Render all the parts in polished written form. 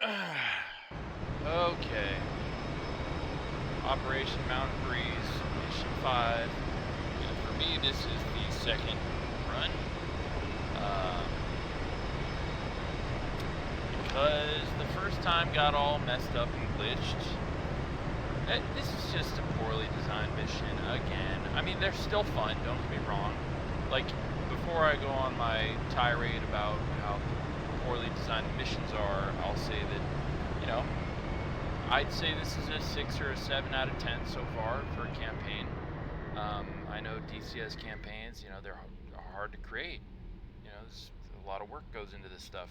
Okay. Operation Mountain Breeze, Mission 5. And for me, this is the second run. Because the first time got all messed up and glitched. This is just a poorly designed mission again. I mean, they're still fun, don't get me wrong. Like, before I go on my tirade about how poorly designed missions are, I'll say that, you know, I'd say this is a 6 or a 7 out of 10 so far for a campaign. I know DCS campaigns, they're hard to create. There's a lot of work goes into this stuff.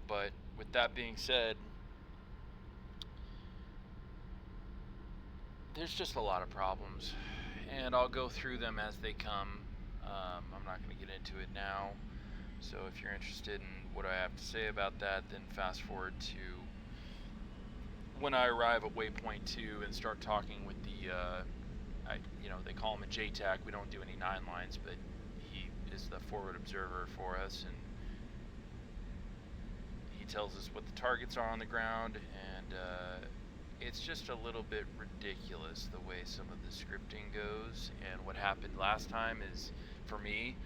But with that being said, there's just a lot of problems, and I'll go through them as they come. I'm not going to get into it now. So if you're interested in what I have to say about that, then fast forward to when I arrive at waypoint 2 and start talking with the, they call him a JTAC. We don't do any 9 lines, but he is the forward observer for us, and he tells us what the targets are on the ground, and it's just a little bit ridiculous the way some of the scripting goes. And what happened last time is, for me,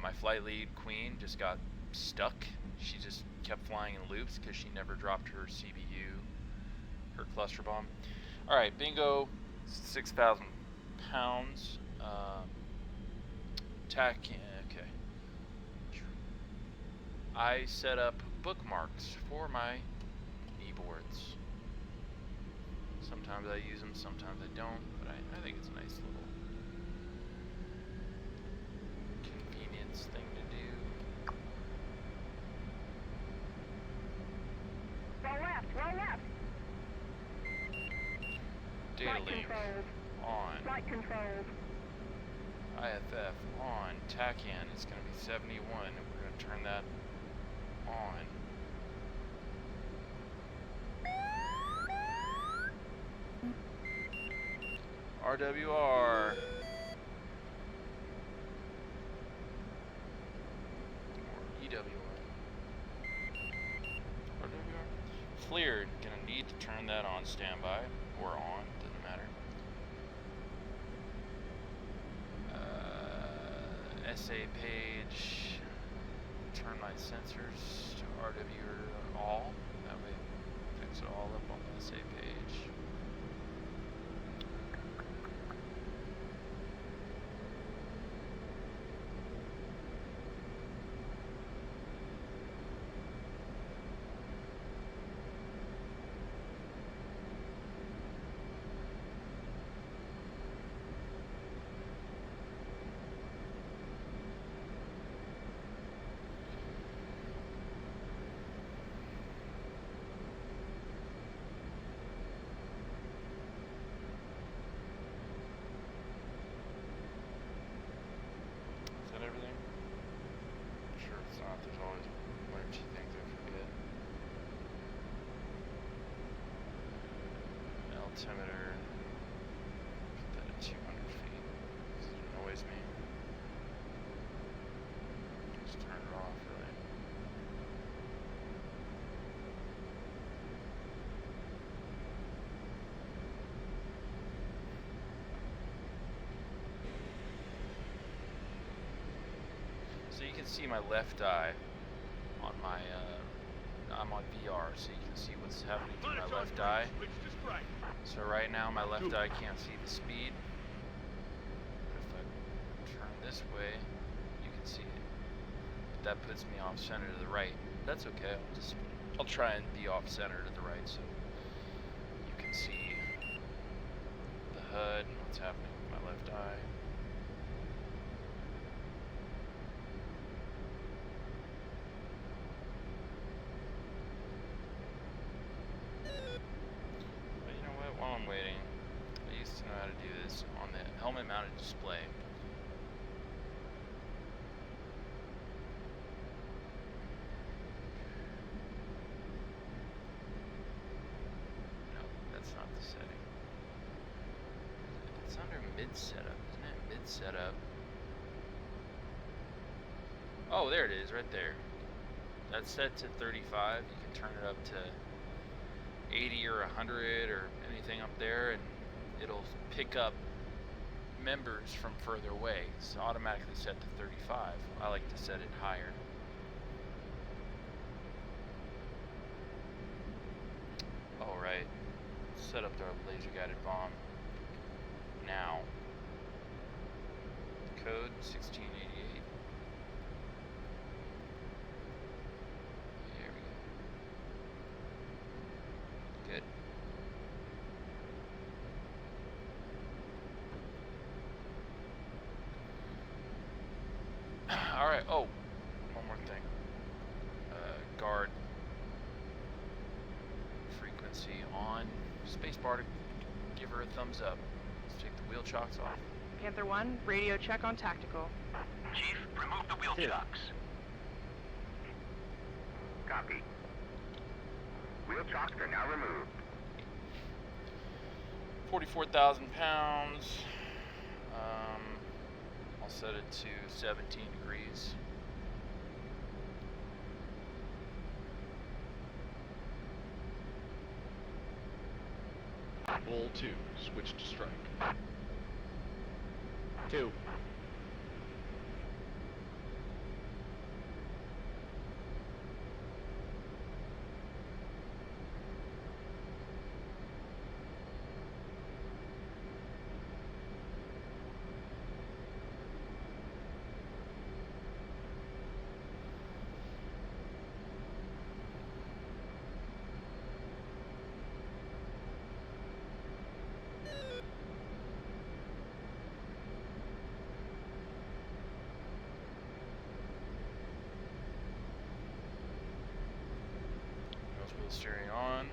my flight lead, Queen, just got stuck. She just kept flying in loops because she never dropped her CBU, her cluster bomb. Alright, bingo, 6,000 pounds. Okay. I set up bookmarks for my keyboards. Sometimes I use them, sometimes I don't, but I think it's a nice little convenience thing to do. Roll left. Data link on. Flight controls. IFF on. TACAN is going to be 71, and we're going to turn that on. RWR. Or EWR. RWR. Cleared. Gonna need to turn that on standby. Or on. Doesn't matter. SA page. Turn my sensors to RWR all. That way fix it all up on the SA page. Everything? Sure it's not. There's always one or two things I forget. Altimeter. Put that at 200 feet. Because it annoys me. Just turn it off, really. So you can see my left eye on my, I'm on VR, so you can see what's happening to my left eye. So right now my left eye can't see the speed. But if I turn this way, you can see it. But that puts me off center to the right. That's okay, I'll try and be off center to the right so you can see the HUD and what's happening with my left eye. While I'm waiting, I used to know how to do this on the helmet mounted display. No, that's not the setting. It's under mid setup, isn't it? Mid setup. Oh, there it is, right there. That's set to 35. You can turn it up to 80 or 100 or anything up there, and it'll pick up members from further away. It's automatically set to 35. I like to set it higher. All right, set up our laser guided bomb now. Code 1688. There we go. Good. All right. Oh, one more thing. Guard frequency on. Spacebar to give her a thumbs up. Let's take the wheel chocks off. Panther 1, radio check on tactical. Chief, remove the wheel chocks. Copy. Wheel chocks are now removed. 44,000 pounds. I'll set it to 17 degrees. Bull 2, switch to strike. 2. Wheel steering on.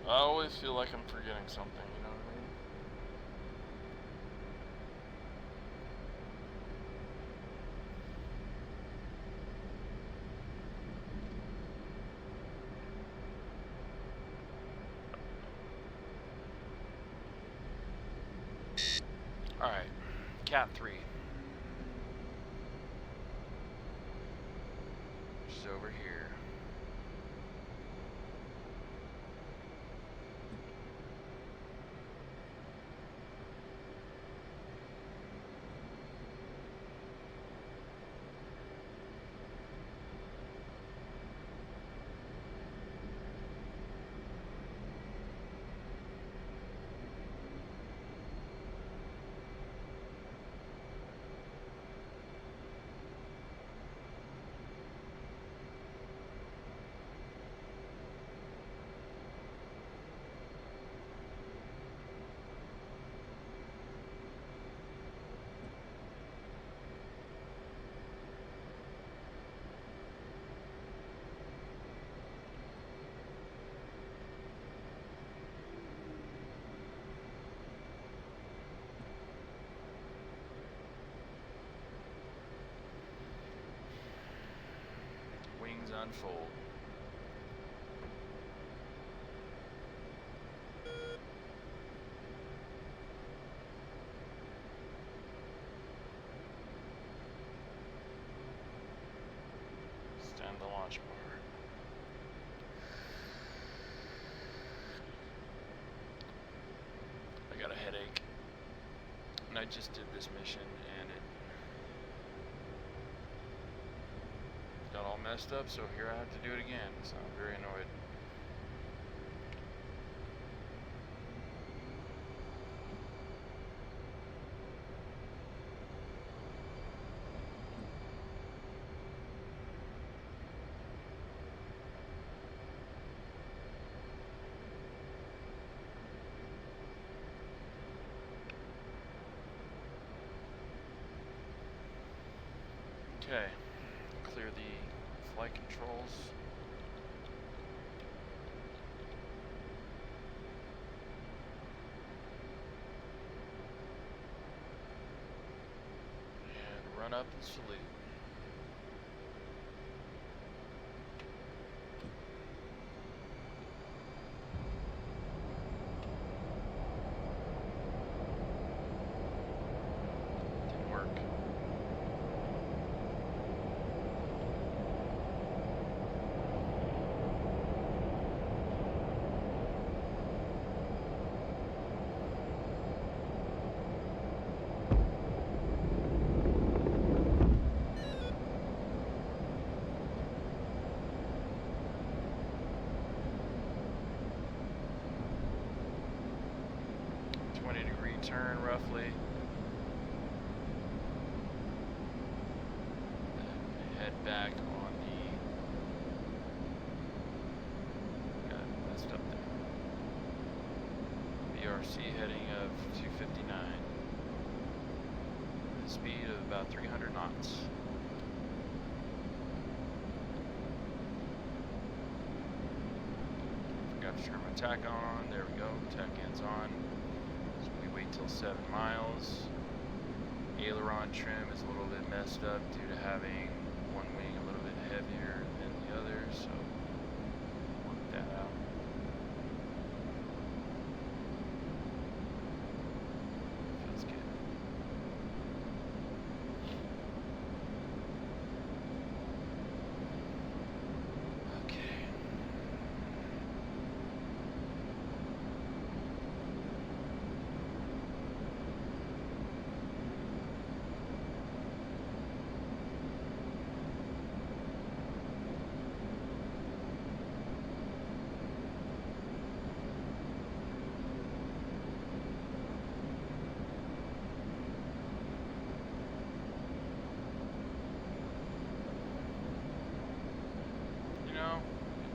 I always feel like I'm forgetting something, you know what I mean? Alright, Cat 3. Just over here. Wings unfold. Stand the launch bar. I got a headache. And I just did this mission and it got all messed up, so here I have to do it again. So I'm very annoyed. Okay, clear the flight controls. And run up and salute. turn roughly. Then head back on the. Got messed up there. BRC heading of 259. The speed of about 300 knots. Forgot to turn my tack on. There we go. Tack ends on. So we wait till 7 miles. Aileron trim is a little bit messed up due to having one wing a little bit heavier than the other, so work that out. Feels good. Okay.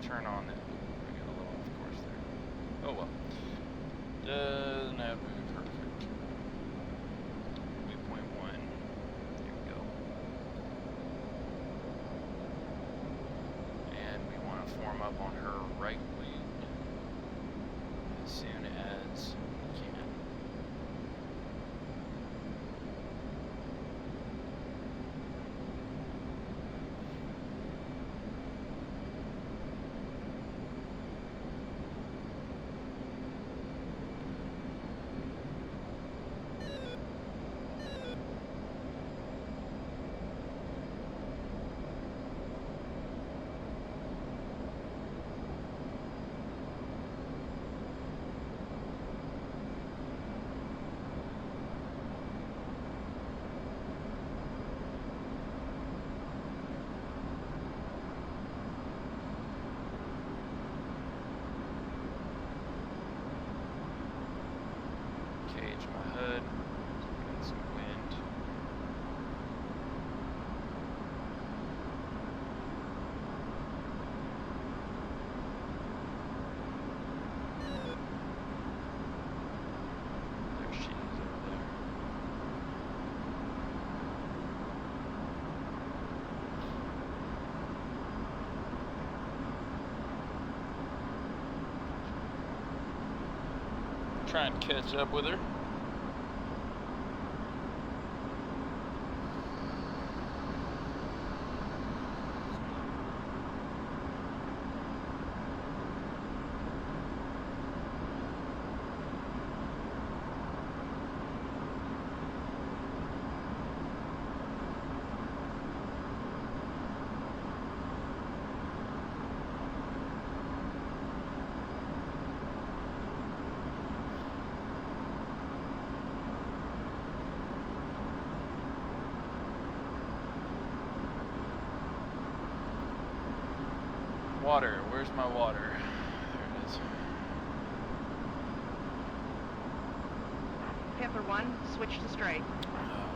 Turn on that. I got a little off course there. Oh well. Doesn't have to be perfect. Waypoint 1. Here we go. And we want to form up on her right wing as soon as we can. Cage my hood, got some wind. There she is over there. Try and catch up with her. Water, where's my water? There it is. Panther 1, switch to strike.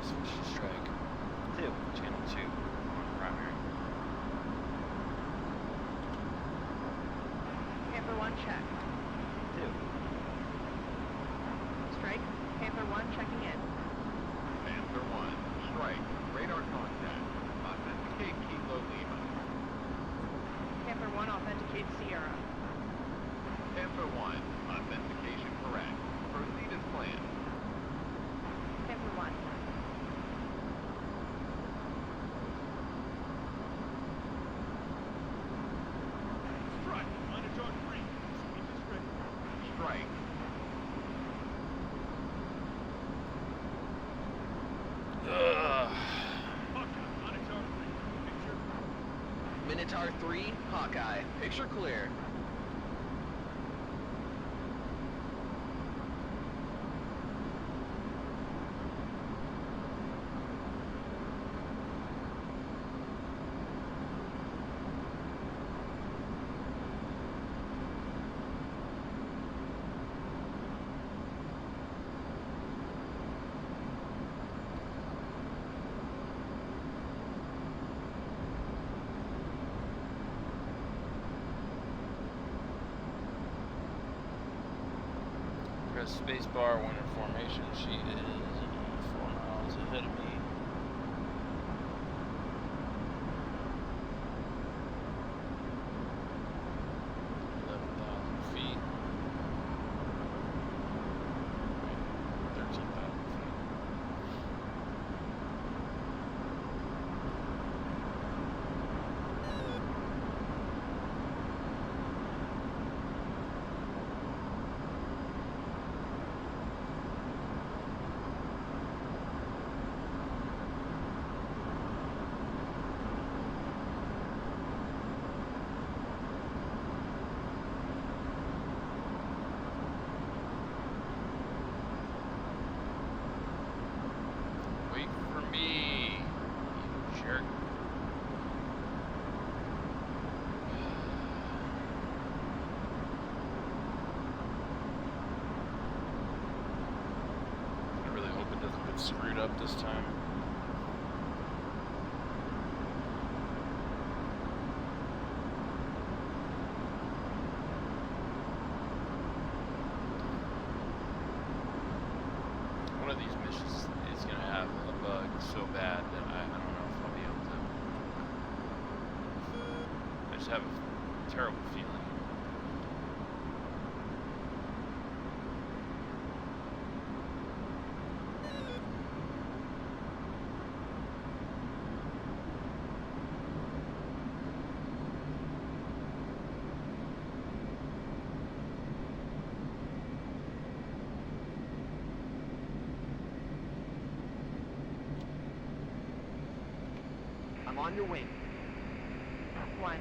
Switch to strike. 2. Channel 2 on primary. Panther 1, check. 2. Strike. Panther 1, checking in. Panther 1, strike. Radar contact. Authenticate Kilo Lima. Panther 1, authenticate Sierra. Panther 1, authentication correct. Proceed as planned. Panther 1. Strike. Monitor 3. Speed is ready. Strike. Hawkeye. Monitor 3. Picture. Minotaur 3, Hawkeye. Picture clear. Press spacebar when in formation. She is 4 miles ahead of me. 11,000 feet. Wait, 13,000 feet. Wait for me, you jerk. I really hope it doesn't get screwed up this time. One of these missions is gonna have a bug so bad that I don't know if I'll be able to. I just have a terrible feeling. I'm on your wing. 1.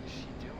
What is she doing?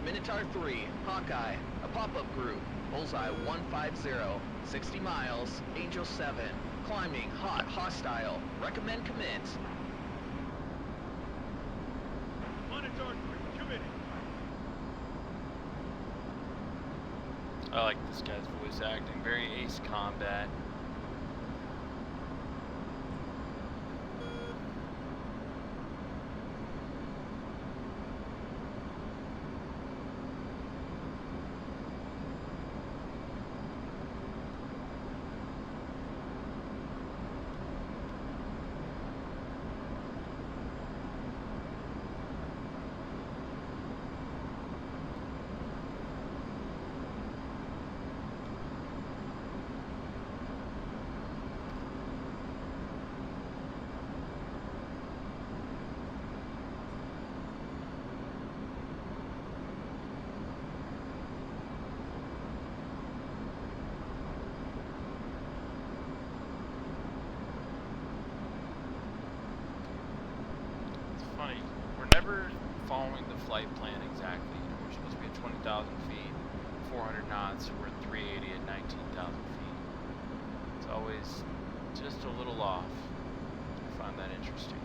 Minotaur 3, Hawkeye, a pop-up group. Bullseye 150, 60 miles, Angel 7. Climbing, hot, hostile. Recommend commit. Monitor 3, committed. I like this guy's voice acting. Very Ace Combat. funny. We're never following the flight plan exactly. You know, we're supposed to be at 20,000 feet, 400 knots. We're at 380 at 19,000 feet. It's always just a little off. I find that interesting.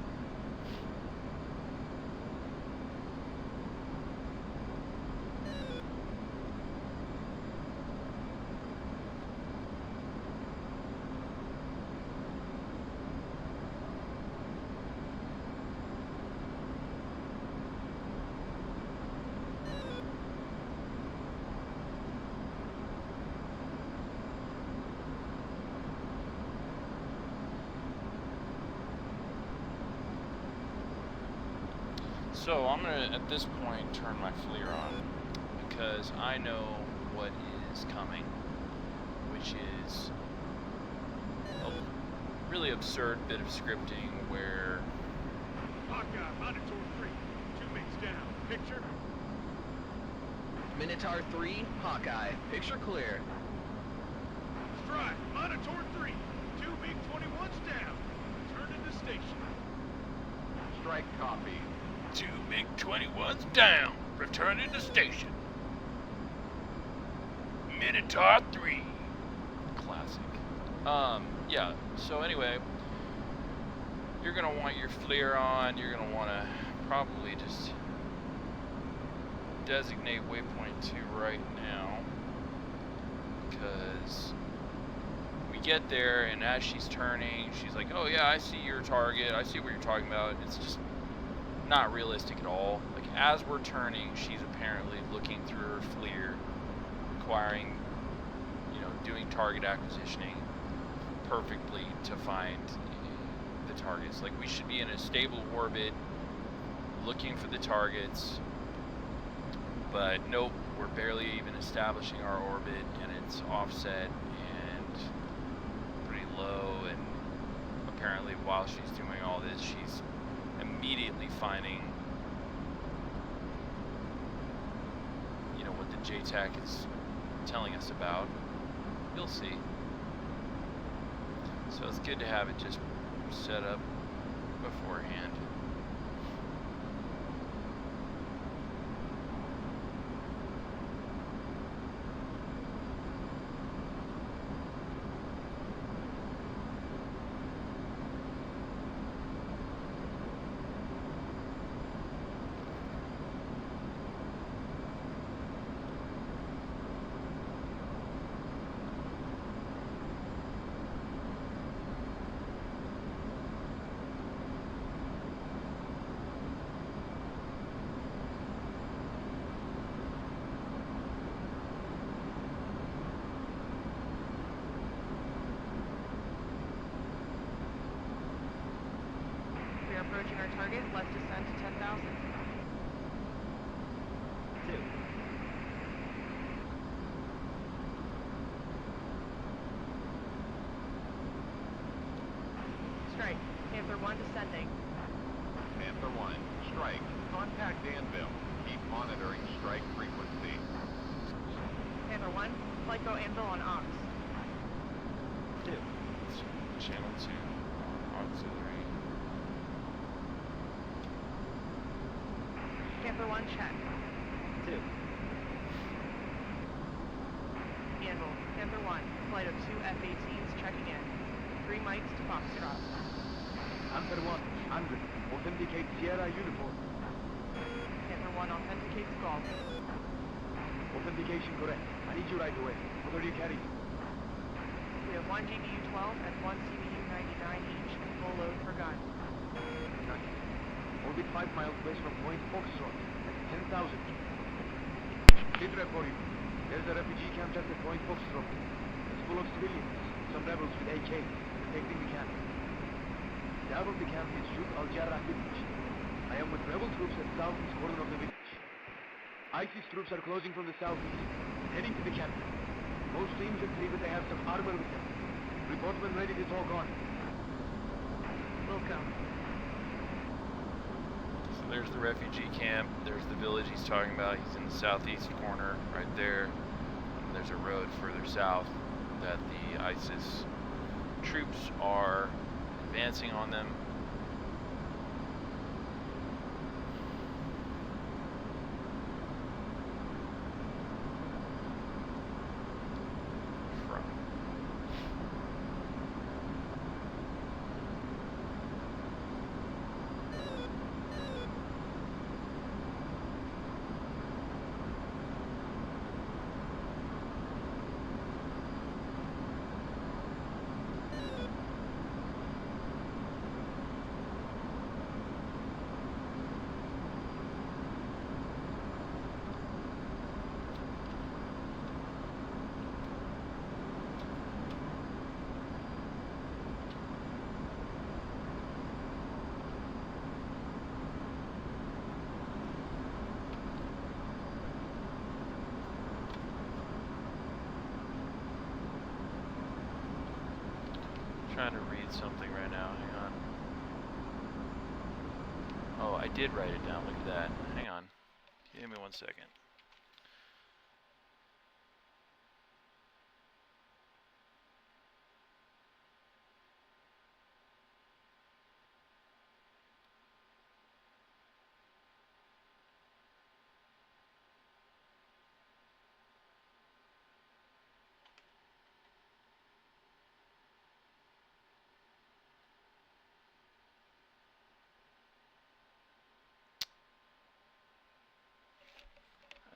So I'm gonna, at this point, turn my FLIR on because I know what is coming, which is a really absurd bit of scripting where Hawkeye, Monitor 3. 2 mates down. Picture. Minotaur 3, Hawkeye. Picture clear. Strike. Monitor 3. 2 MiG-21s down. Returning to station. Strike copy. 2 MiG-21s down, returning to station. Minotaur 3. Classic. Yeah, so anyway, you're gonna want your FLIR on. You're gonna wanna probably just designate waypoint 2 right now, because we get there and as she's turning, she's like, oh yeah, I see your target, I see what you're talking about. It's just not realistic at all. Like, as we're turning, she's apparently looking through her FLIR, requiring, you know, doing target acquisitioning perfectly to find the targets. Like, we should be in a stable orbit looking for the targets, but nope, we're barely even establishing our orbit and it's offset and pretty low, and apparently while she's doing all this, she's immediately finding, you know, what the JTAC is telling us about. You'll see. So it's good to have it just set up beforehand. Approaching our target, left descent to 10,000. 2. Strike. Panther 1 descending. Panther 1. Strike. Contact Danville. Keep monitoring strike frequency. Panther 1, flight bow Anvil on Ox. 2. Channel 2 auxiliary. Panther 1, check. 2. Anvil. Panther 1, flight of 2 F-18s checking in. 3 mics to Foxtrot. Panther 1. Andrew. Authenticate Sierra uniform. Panther 1 authenticates golf. Authentication correct. I need you right away. What are you carrying? We have 1 GBU-12 and 1 CBU-99 each, and full load for gun. Nice. Orbit 5 miles west from Point Foxtrot. That's 10,000. Hydra for you. There's a refugee camp just at Point Foxtrot. It's full of civilians. Some rebels with AK. Protecting the camp. Down of the camp is Shuk al-Jarrah village. I am with rebel troops at southeast corner of the village. ISIS troops are closing from the southeast, heading to the camp. Mostly infantry, but they have some armor with them. Report when ready to talk on. Will come. So there's the refugee camp. There's the village he's talking about. He's in the southeast corner right there. There's a road further south that the ISIS troops are advancing on them. Trying to read something right now. Hang on. Oh, I did write it down. Look at that. Hang on. Give me 1 second.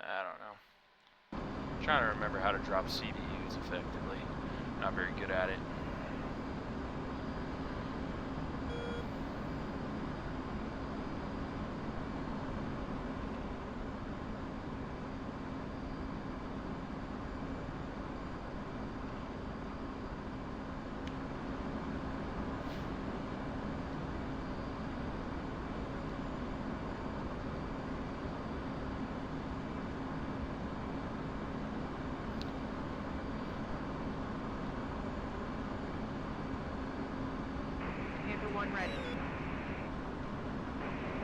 I don't know. I'm trying to remember how to drop CBUs effectively. Not very good at it. Panther 1 ready.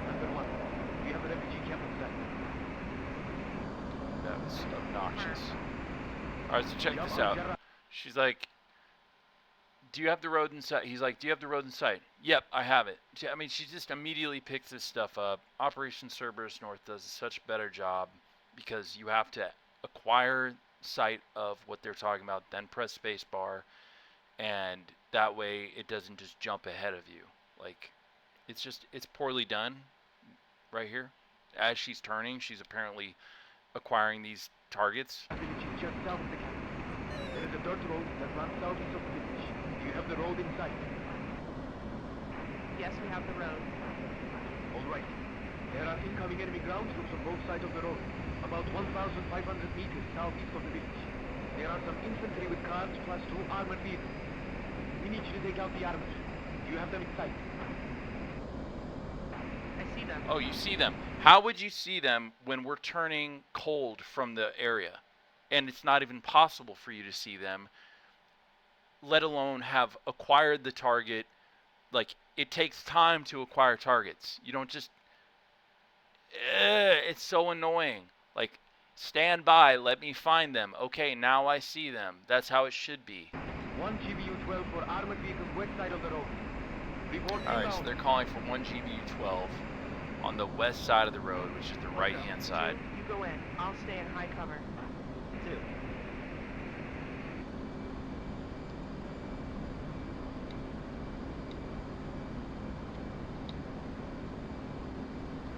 Panther 1, we have a refugee camp in sight. That was obnoxious. Alright, so check this out. She's like, do you have the road in sight? He's like, do you have the road in sight? Yep, I have it. I mean, she just immediately picks this stuff up. Operation Cerberus North does such a better job because you have to acquire sight of what they're talking about, then press spacebar, and that way it doesn't just jump ahead of you. Like, it's poorly done right here. As she's turning, she's apparently acquiring these targets. Just south of the camp. There is a dirt road that runs southeast of the village. Do you have the road in sight? Yes, we have the road. All right. There are incoming enemy ground troops on both sides of the road, about 1,500 meters southeast of the village. There are some infantry with cars plus 2 armored vehicles. We need you to take out the armor. Do you have them in sight? I see them. Oh, you see them. How would you see them when we're turning cold from the area? And it's not even possible for you to see them, let alone have acquired the target. Like, it takes time to acquire targets. You don't just... it's so annoying. Like, stand by, let me find them. Okay, now I see them. That's how it should be. 1 GBU-12 for armored vehicles west side of the road. Report Alright, so inbound. they're calling for 1 GBU-12 on the west side of the road, which is the right-hand side. You go in. I'll stay in high cover. 2.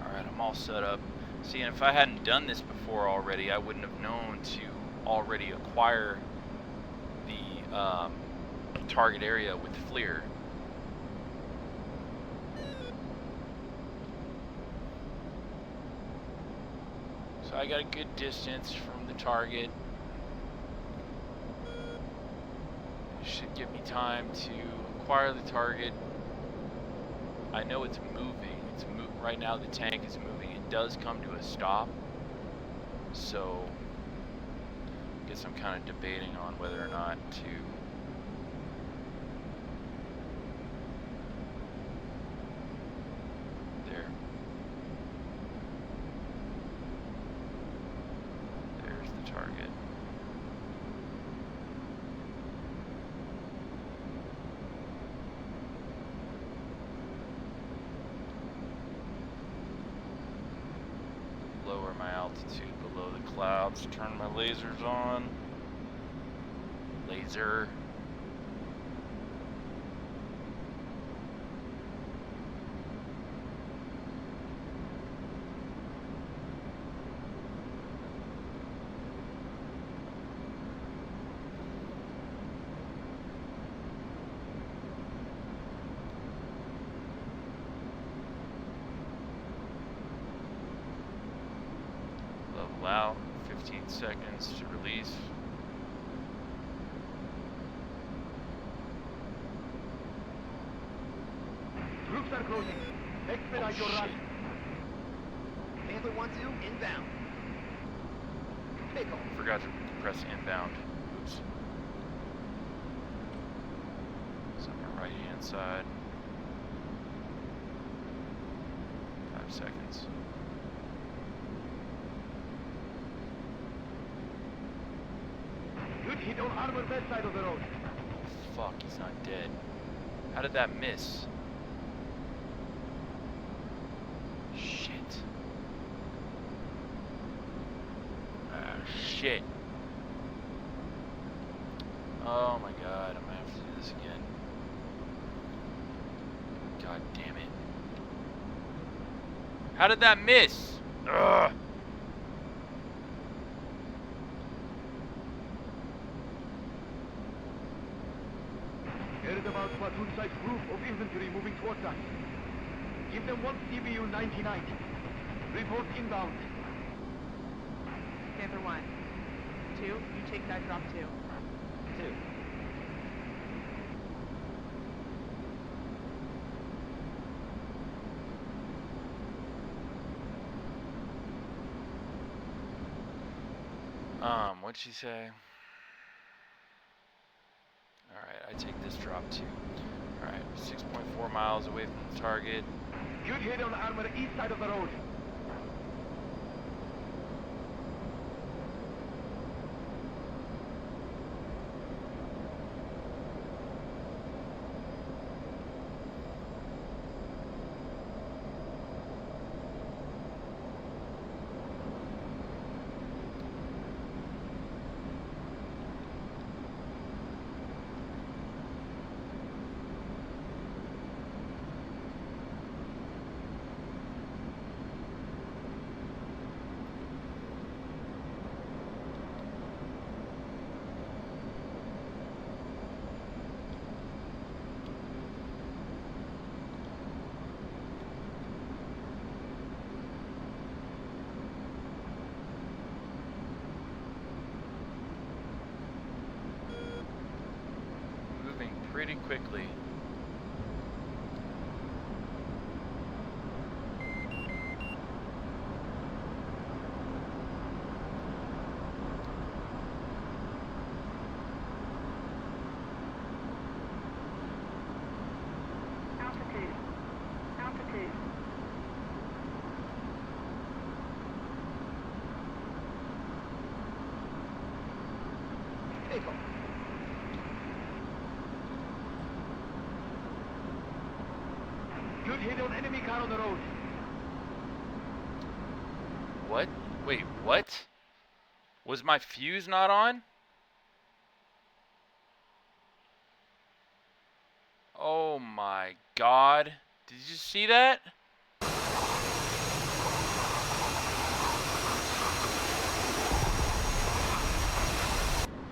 Alright, I'm all set up. See, and if I hadn't done this before already, I wouldn't have known to already acquire the target area with FLIR. So I got a good distance from the target. Should give me time to acquire the target. I know it's moving. Right now the tank is moving. It does come to a stop. So I guess I'm kind of debating on whether or not to there. There's the target. Lower my altitude below the clouds, turn my lasers on. Laser. Level out, 15 seconds to release. Troops are closing. Expedite your run. Panther 1-2, inbound. Pickle. Forgot to press inbound. Oops. It's on your right hand side. 5 seconds. Good hit on armor west side of the road. Fuck, he's not dead. How did that miss? Shit. Shit. Oh my god, I'm gonna have to do this again. God damn it. How did that miss? Ugh. There is about platoon-sized group of infantry moving towards us. Give them one CBU 99. Report inbound. Panther 1. 2, you take that drop 2. 2. What'd she say? Alright, I take this drop too. Alright, 6.4 miles away from the target. Good hit on armor east side of the road. Pretty quickly. Altitude. Altitude. Take off. Good hit on enemy car on the road. What? Wait, what? Was my fuse not on? Oh my god. Did you see that?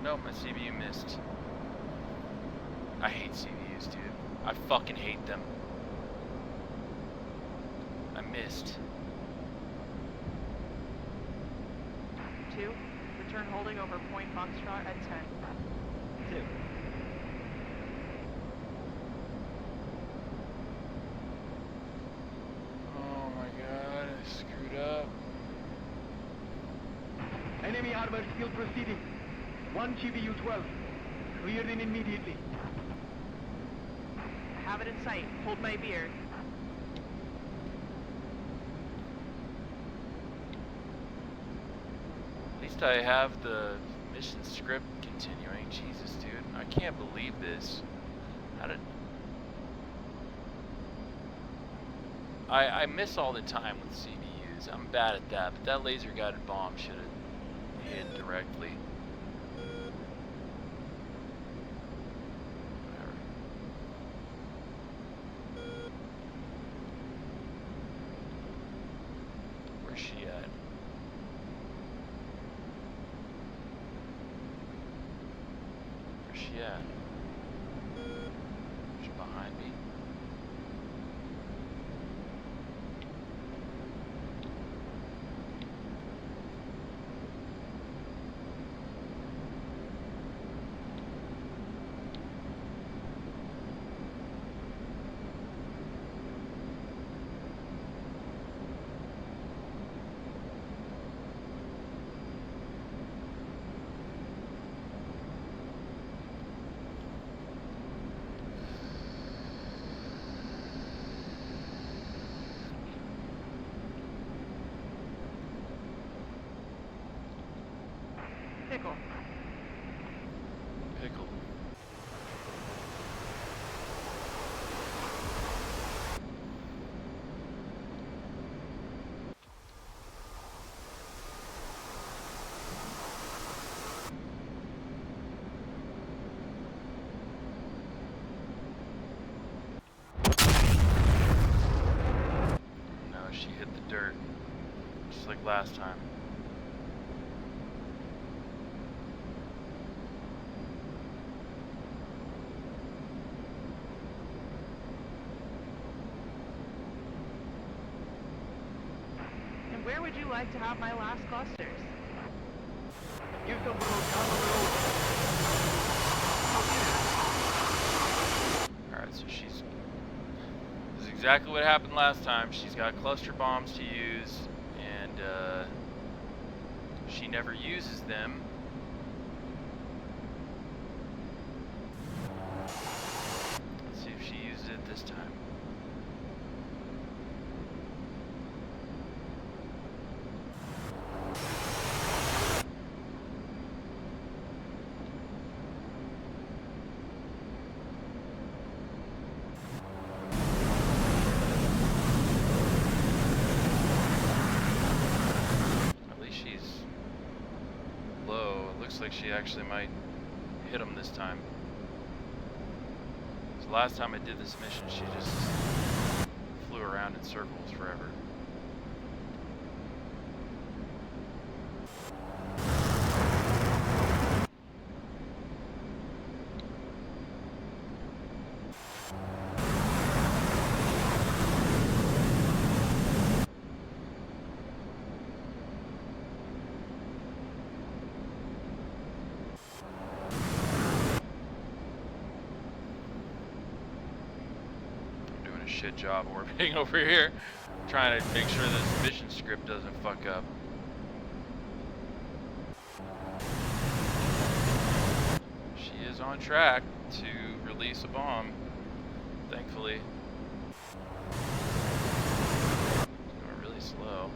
Nope, my CBU missed. I hate CBUs, dude. I fucking hate them. I missed. 2, return holding over Point Foxtrot at 10. 2. Oh my god, I screwed up. Enemy armor still proceeding. 1 GBU 12. Cleared in immediately. I have it in sight. Hold my beard. At least I have the mission script continuing. Jesus, dude. I can't believe this. How did... I miss all the time with CBUs. I'm bad at that, but that laser guided bomb should have hit directly. Whatever. Where's she at? Where's she at? She's behind me. dirt, just like last time. And where would you like to have my last clusters? Give them the road, down the road. Alright, so she's... This is exactly what happened last time. She's got cluster bombs to use, and she never uses them. Let's see if she uses it this time. Like she actually might hit him this time. So last time I did this mission, she just flew around in circles forever. Shit job orbiting over here, trying to make sure this mission script doesn't fuck up. She is on track to release a bomb, thankfully. It's going really slow.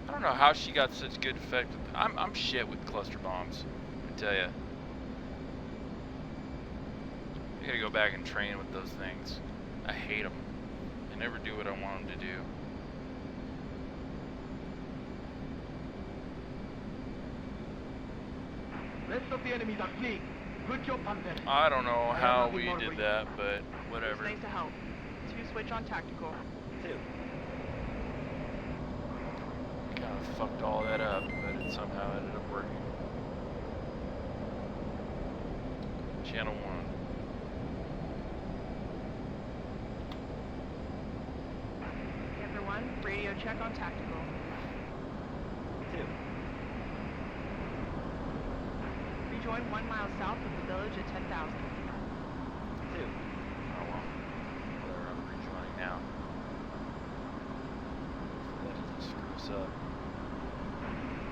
I don't know how she got such good effect. I'm shit with cluster bombs, I tell ya. I gotta go back and train with those things. I hate them. They never do what I want them to do. Rest of the enemies are fleeing. Put your pump in. I don't know I have how nothing we more for did you. that, but It's whatever. nice to help. 2 switch on tactical. 2. Kind of fucked all that up, but it somehow ended up working. Channel 1. Panther 1, radio check on tactical. 2. Rejoin 1 mile south of the village at 10,000. 2. Oh well. Whatever, I'm rejoining now. That doesn't screw us up.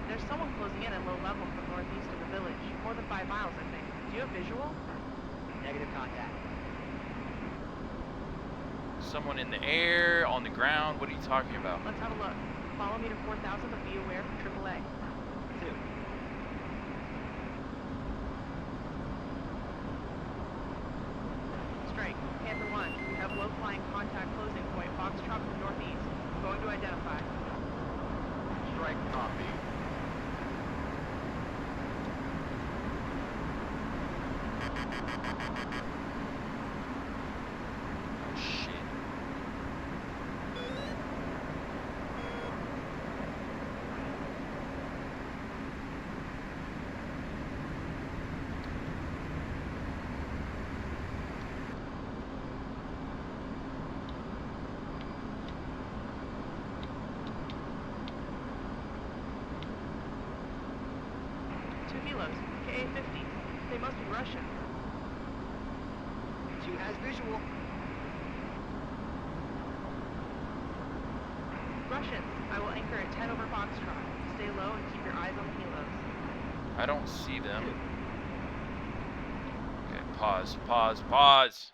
There's someone closing in at low level from northeast of the village. More than 5 miles, I think. Do you have visual? Negative contact. Someone in the air, on the ground, what are you talking about? Let's have a look. Follow me to 4,000, but be aware for AAA. 2. Strike. Panther 1, we have low flying contact closing point Foxtrot from northeast. Going to identify. Strike copy. Oh, shit. Two kilos. KA-50. They must be Russian. 2 has visual. Russians. I will anchor at 10 over Foxtrot. Stay low and keep your I don't see them. Okay, pause, pause, pause.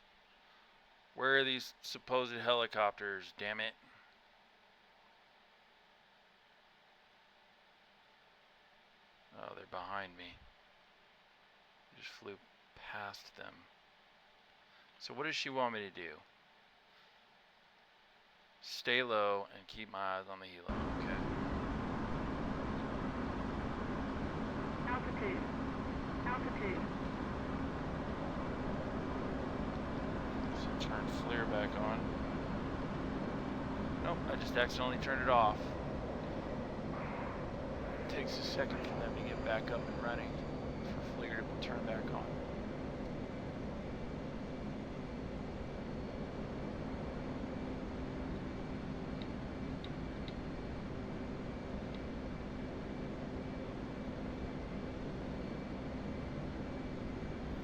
Where are these supposed helicopters? Damn it. Oh, they're behind me. I just flew past them. So what does she want me to do? Stay low and keep my eyes on the helo. Okay. Altitude. Altitude. So turn FLIR back on. Nope, I just accidentally turned it off. It takes a second for them to get back up and running for FLIR to turn back on.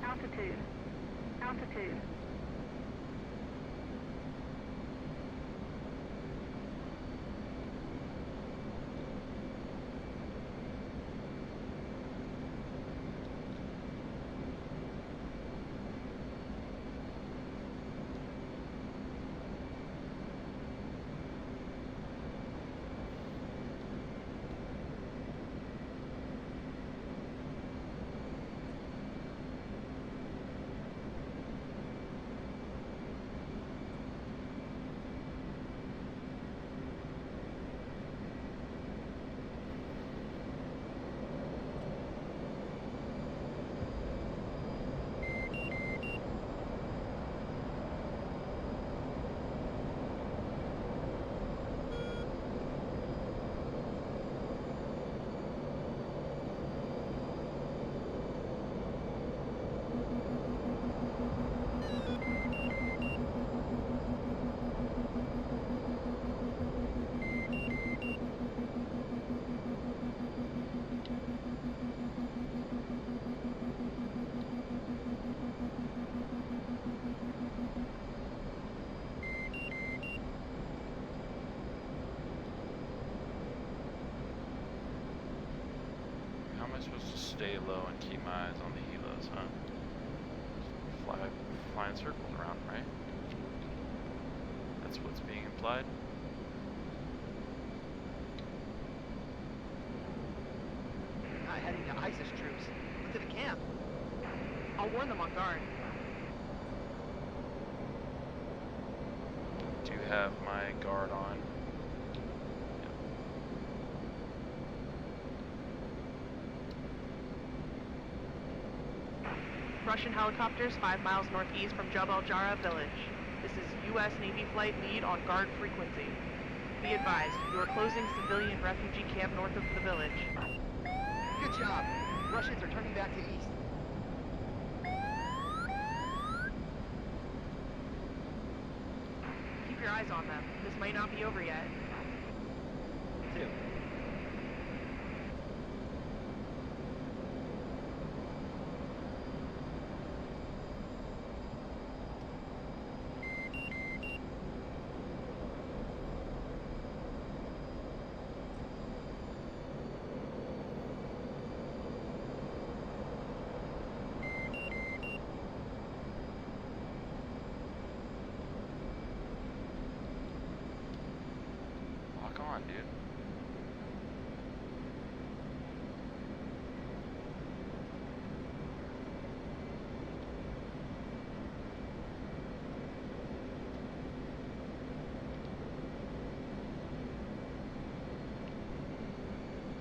Altitude. Altitude. How am I supposed to stay low and keep my eyes on the helos, huh? Fly in circles around, right? That's what's being implied. Not heading to ISIS troops, but to the camp. I'll warn them on guard. Do have my guard on. Russian helicopters 5 miles northeast from Jabal Jara village. This is U.S. Navy flight lead on guard frequency. Be advised, you are closing civilian refugee camp north of the village. Good job. Russians are turning back to east. Keep your eyes on them. This might not be over yet. 2. Lock on, dude.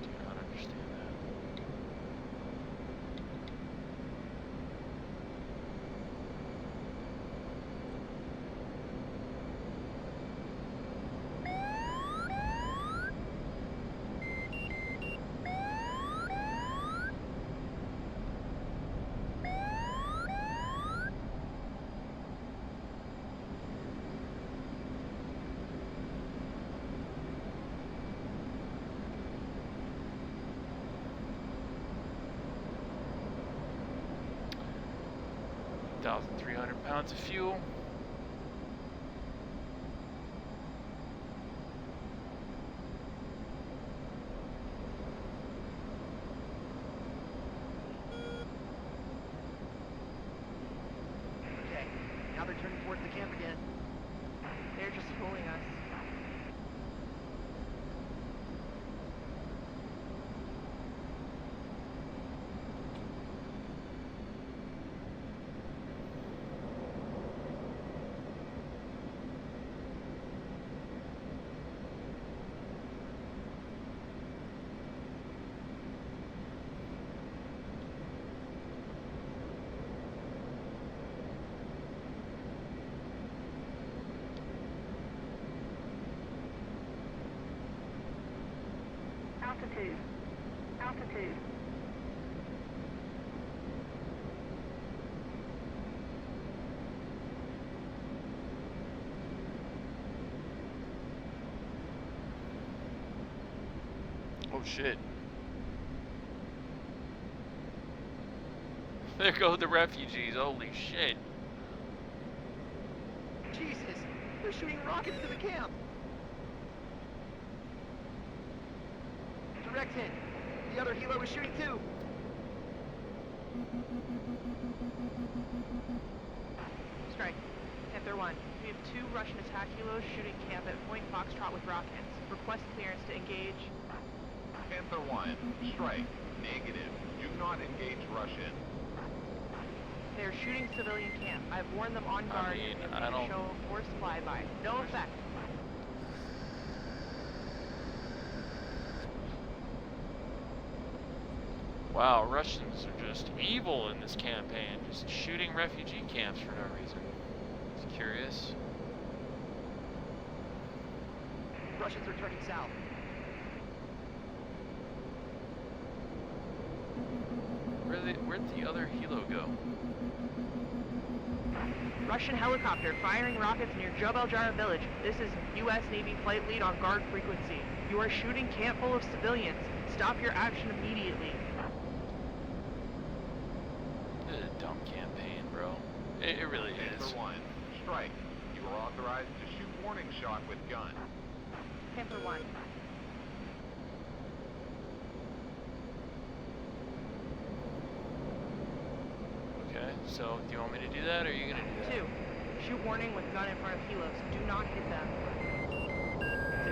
Do not understand that. £1,300 of fuel. Altitude. Oh shit. There go the refugees, holy shit. Jesus! They're shooting rockets to the camp! Direct hit! The other helo is shooting too! Strike. Panther 1. We have 2 Russian attack helos shooting camp at Point Foxtrot with rockets. Request clearance to engage. Panther 1, strike. Negative. Do not engage Russian. They are shooting civilian camp. I've warned them on guard mean, and I don't- show forced flyby. No effect. Wow, Russians are just evil in this campaign, just shooting refugee camps for no reason. It's curious. Russians are turning south. Where'd the other helo go? Russian helicopter firing rockets near Jebel Jara village. This is U.S. Navy flight lead on guard frequency. You are shooting camp full of civilians. Stop your action immediately. This is a dumb campaign, bro. It really is. Panther 1, strike. You are authorized to shoot warning shot with gun. Panther 1. Okay, so do you want me to do that, or are you gonna do that? 2. Shoot warning with gun in front of helos. Do not hit them. 2.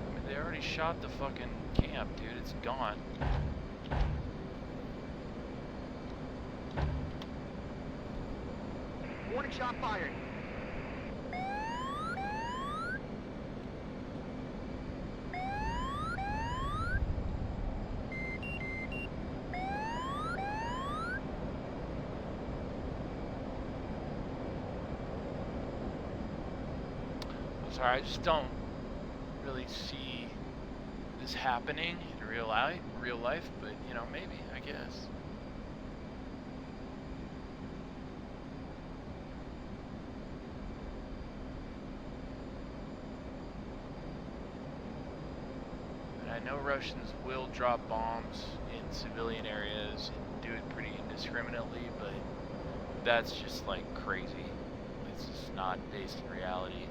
I mean, they already shot the fucking camp, dude. It's gone. Warning shot fired. Sorry, I just don't really see this happening in real life, but you know, maybe, I guess. And I know Russians will drop bombs in civilian areas and do it pretty indiscriminately, but that's just like crazy. It's just not based in reality.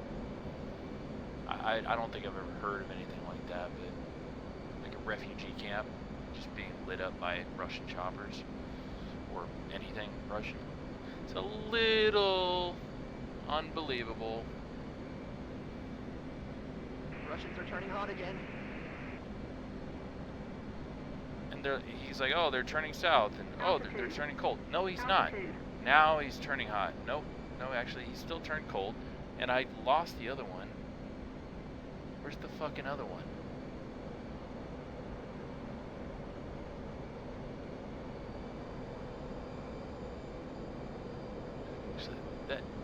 I don't think I've ever heard of anything like that, but like a refugee camp just being lit up by Russian choppers or anything Russian. It's a little unbelievable. Russians are turning hot again. And he's like, oh, they're turning south, and oh, they're turning cold. No, he's not. Altitude. Now he's turning hot. Nope. No, actually, he's still turned cold. And I lost the other one. Where's the fucking other one?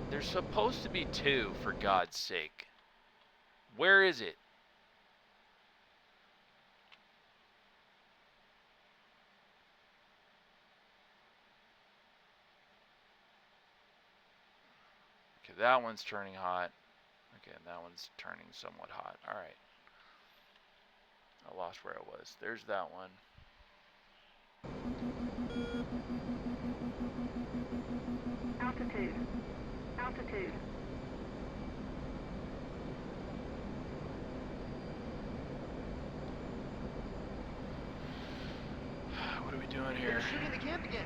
There's supposed to be 2, for God's sake. Where is it? Okay, that one's turning hot. Okay, that one's turning somewhat hot. Alright. I lost where I was. There's that one. Altitude. Altitude. What are we doing They're here? shooting the camp again.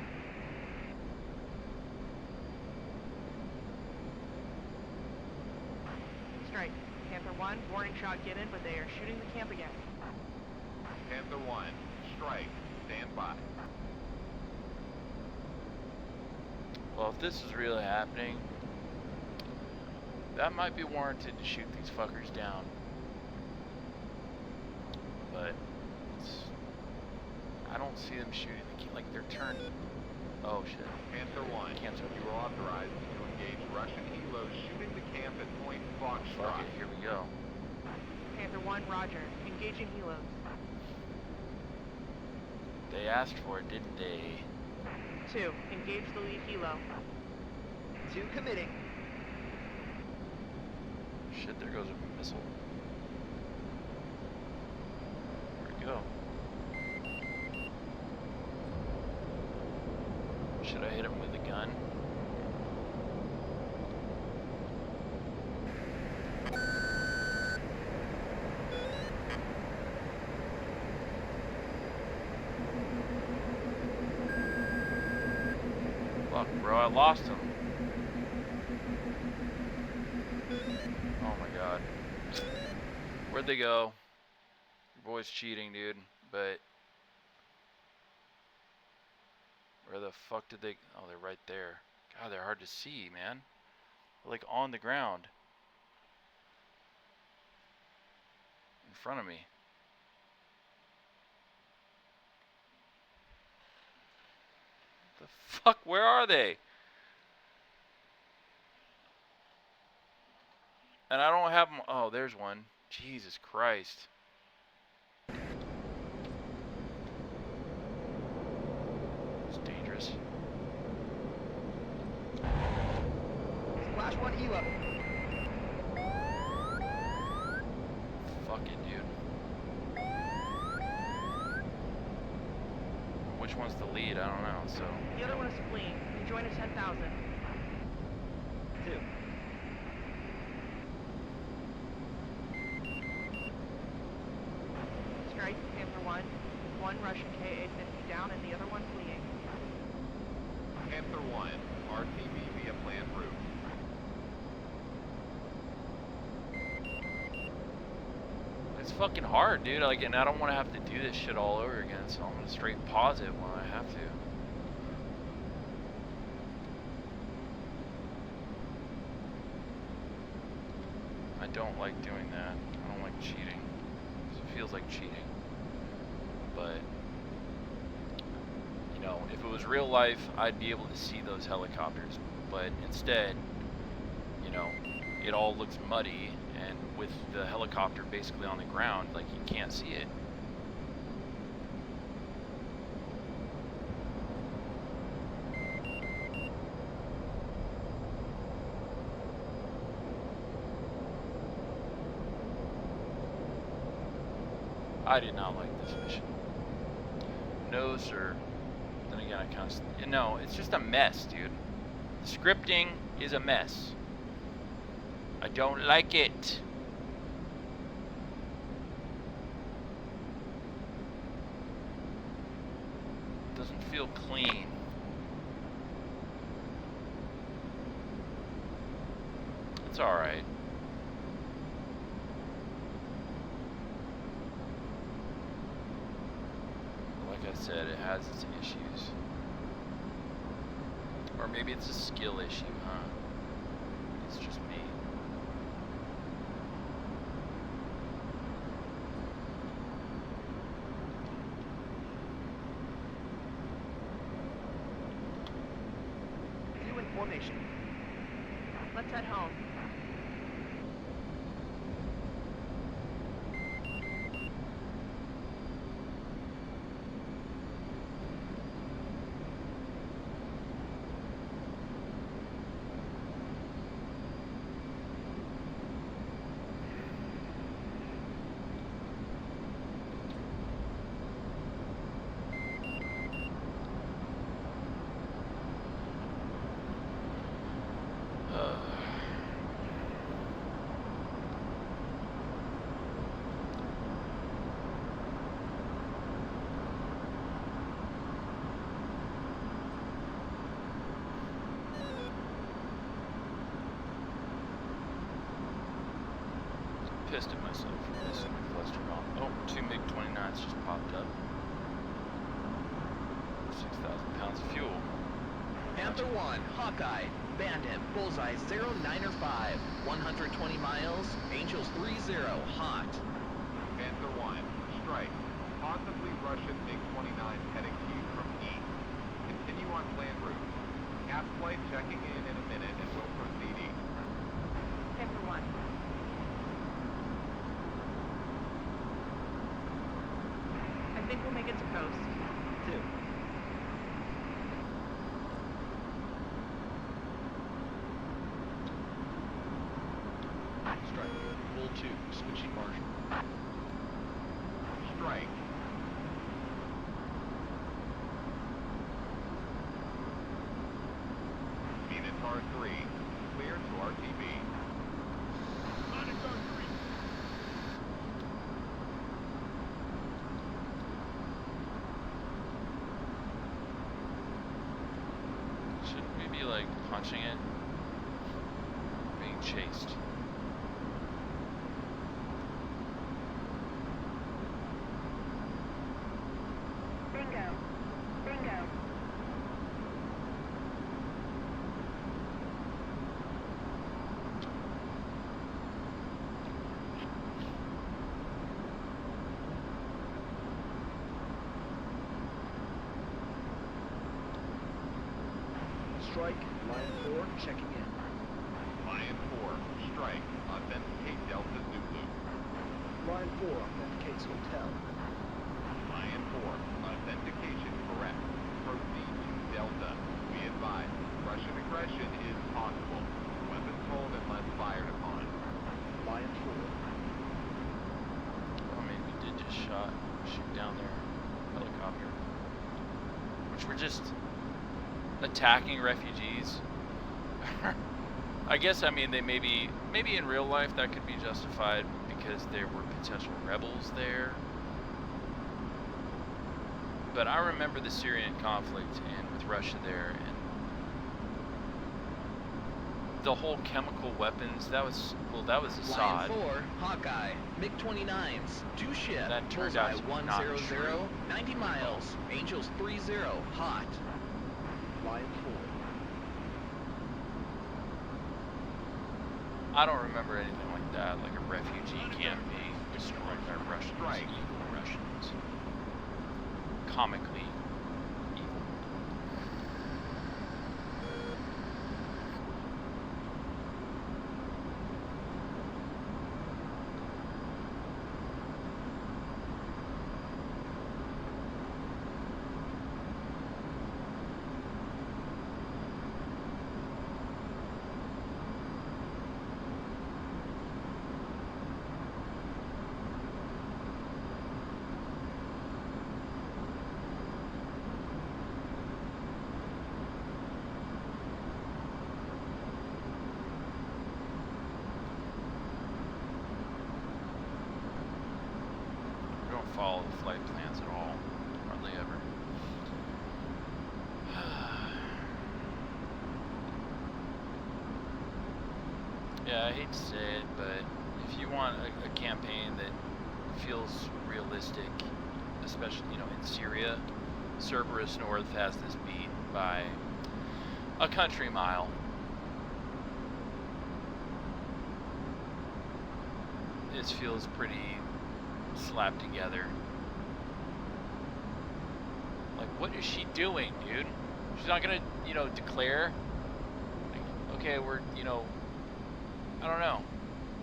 Strike. Panther 1. Warning shot given, but they are shooting the camp again. Panther 1, strike. Stand by. Well, if this is really happening, that might be warranted to shoot these fuckers down. But I don't see them shooting the camp. Like, they're turned. Oh shit. Panther 1, Cancel. you are authorized to engage Russian helos shooting the camp at Point Fuck Foxtrot. it, here we go. 1, roger. Engaging helos. They asked for it, didn't they? 2, engage the lead helo. 2 committing. Shit, there goes a missile. Where'd it go? Should I hit him with a gun? Fuck, bro, I lost him. Oh my god. Where'd they go? Your boy's cheating, dude, but... Where the fuck did they... Oh, they're right there. God, they're hard to see, man. They're like on the ground. In front of me. The fuck? Where are they? And I don't have them. Oh, there's one. Jesus Christ. It's dangerous. Splash 1 helo. Fuck it, dude. Which one's the lead? I don't know, so. The other one is fleeing. Rejoin at 10,000. 2. Strike, Panther 1. 1 Russian Ka-50 down and the other one fleeing. Panther 1, RTB via planned route. It's fucking hard, dude. Like, and I don't want to have to do this shit all over again, so I'm gonna straight pause it when I have to. I don't like doing that. I don't like cheating. It feels like cheating. But, you know, if it was real life, I'd be able to see those helicopters. But instead, you know, it all looks muddy, and with the helicopter basically on the ground, like, you can't see it. I did not like this mission. No, sir. Then again, I kind of... No, it's just a mess, dude. The scripting is a mess. I don't like it. Doesn't feel clean. It's alright. Like I said, it has its issues. Or maybe it's a skill issue, huh? It's just me. Two in formation. Let's head home. Pissed at myself for missing the cluster bomb. Oh, 2 MiG-29s just popped up. 6,000 pounds of fuel. Panther 1, Hawkeye, Bandit, Bullseye 09 or 5, 120 miles, Angels 30, hot. Panther 1, strike. Possibly Russian MiG-29 heading to you from east. Continue on planned route. Gas flight checking in a minute and we'll proceed east. Panther 1. make it to coast? 2. Strike. Bull 2, switching marshal. Strike. Minotaur 3, clear to RTB. Minotaur 3. Shouldn't we be like punching it? Being chased. Bingo. Bingo. Strike, line 4, checking in. Lion 4, strike. Authenticate Delta Zulu. Line 4 authenticates hotel. Lion 4, authentication correct. Proceed to Delta. Be advised, Russian aggression is possible. Weapons hold unless fired upon. Line 4. I mean, we did just shoot down their helicopter. Which were just attacking refugees. I guess, I mean, they maybe in real life that could be justified because there were potential rebels there. But I remember the Syrian conflict and with Russia there and the whole chemical weapons, that was Assad. Lion 4, Hawkeye, MiG-29s, 2 ship, That turned out bullseye to be not 100, true. 90 miles, Angels 30, hot. Line 4. I don't remember anything like that, like a refugee camp being destroyed by Russians, evil Russians. Comically evil. Follow the flight plans at all, hardly ever. Yeah, I hate to say it, but if you want a campaign that feels realistic, especially, you know, in Syria, Cerberus North has this beat by a country mile. This feels pretty slapped together. Like, what is she doing, dude? She's not gonna, you know, declare. Like, okay, we're, you know, I don't know.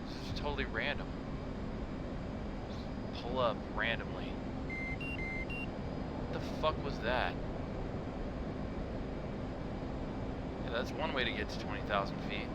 It's just totally random. Just pull up randomly. What the fuck was that? Yeah, that's one way to get to 20,000 feet.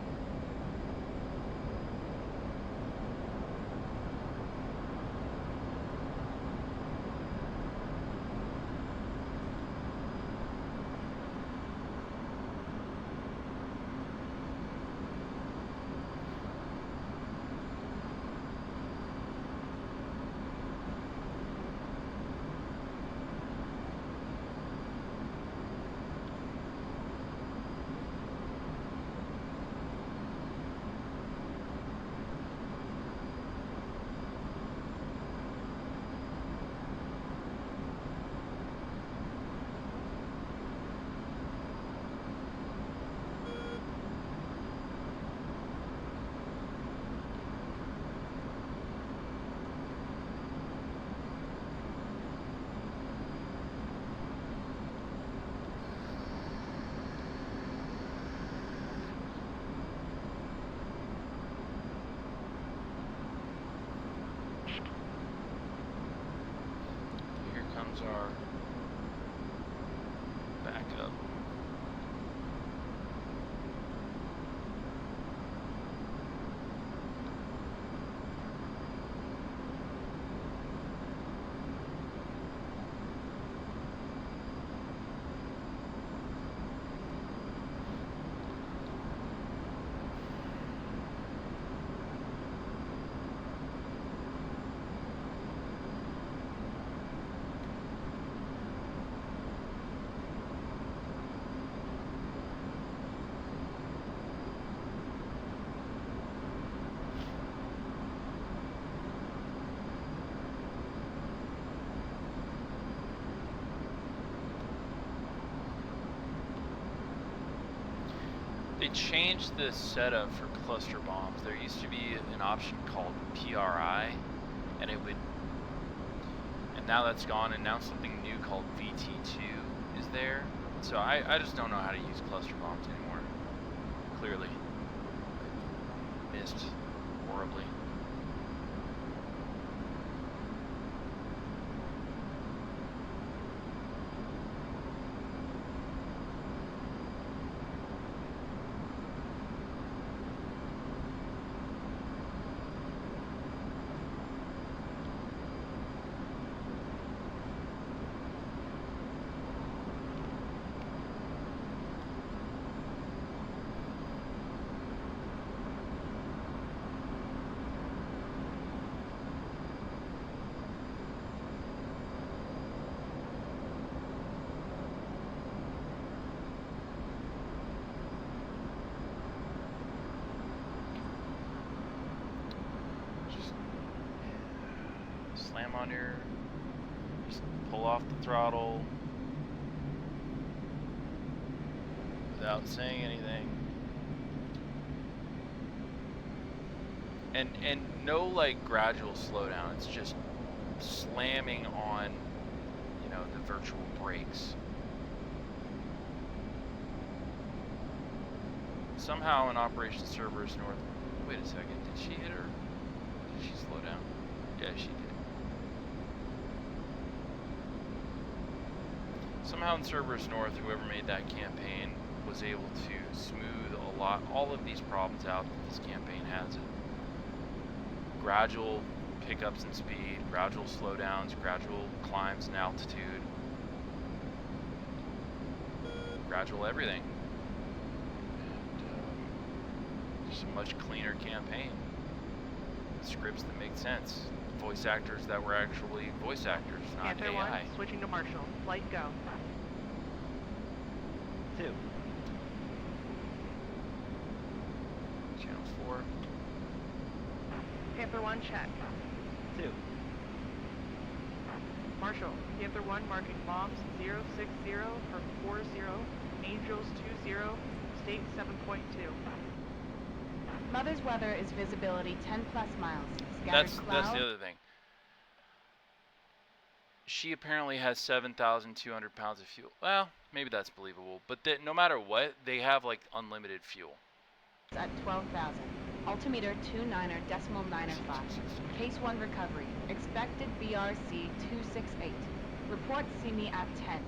Where's our backup? They changed the setup for cluster bombs. There used to be an option called PRI, and now that's gone, and now something new called VT2 is there. So I just don't know how to use cluster bombs anymore. Clearly. Missed horribly. Slam on your, just pull off the throttle without saying anything, and no like gradual slowdown. It's just slamming on, you know, the virtual brakes. Somehow in Operation Cerberus North, wait a second, did she hit her? Did she slow down? Yeah, she did. Somehow in Cerberus North, whoever made that campaign was able to smooth all of these problems out that this campaign has. Gradual pickups in speed, gradual slowdowns, gradual climbs in altitude, gradual everything. And just a much cleaner campaign. Scripts that make sense. Voice actors that were actually voice actors, not Panther AI. 1, switching to Marshall. Flight go. 2. Channel 4. Panther 1, check. 2. Marshall, Panther 1 marking bombs 060 for 40, Angels 20, state 7.2. Mother's weather is visibility 10 plus miles. That's the other thing. She apparently has 7,200 pounds of fuel. Well, maybe that's believable. But no matter what, they have like unlimited fuel. At 12,000. Altimeter 29.905. Case 1 recovery. Expected BRC 268. Report see me at 10.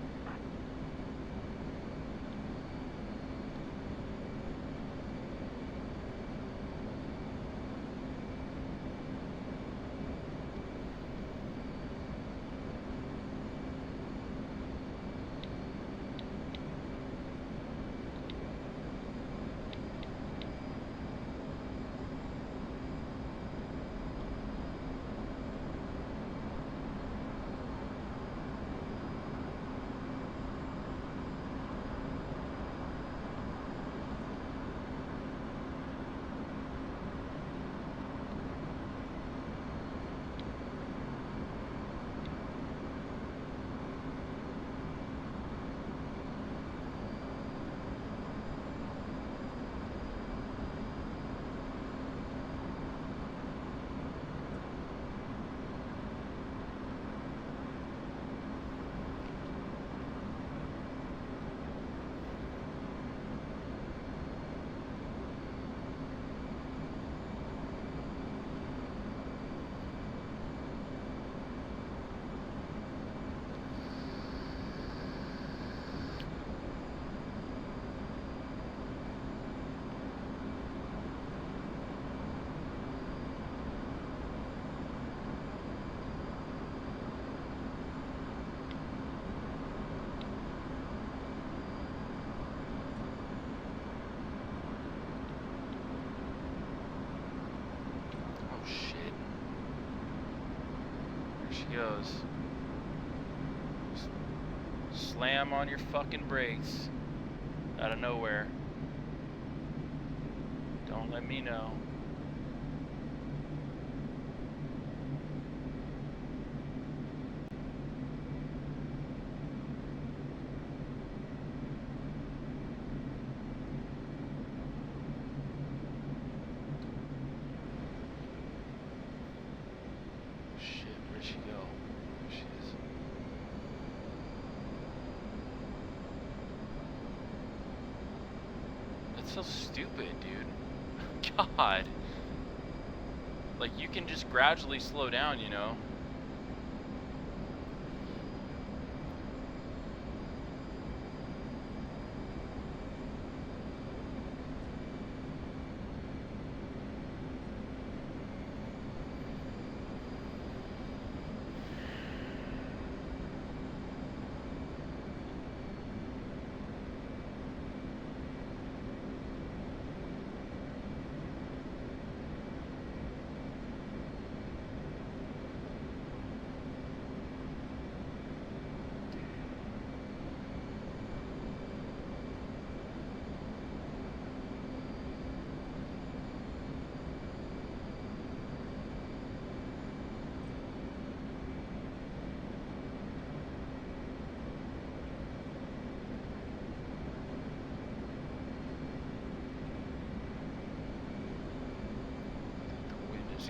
she goes. Slam on your fucking brakes. Out of nowhere. Don't let me know. Shit, where'd she go? There she is. That's so stupid, dude. God. Like, you can just gradually slow down, you know?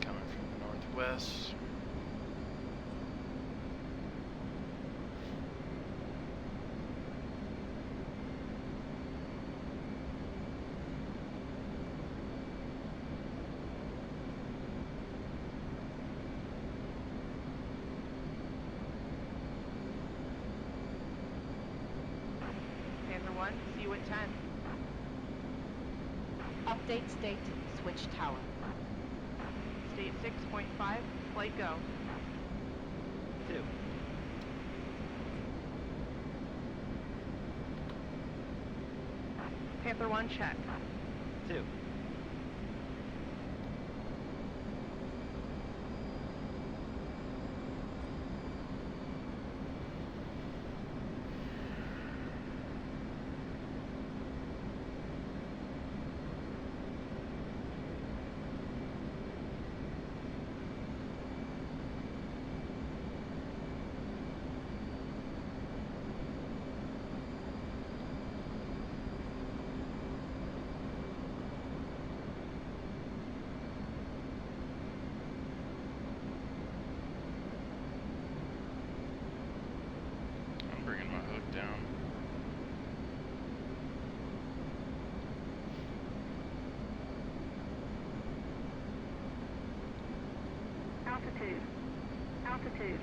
Coming from the northwest. Panther 1, see you at 10. Update state, switch tower. State 6.5, flight go. 2. Panther 1, check. 2. I'm bringing my hook down. Altitude. Altitude.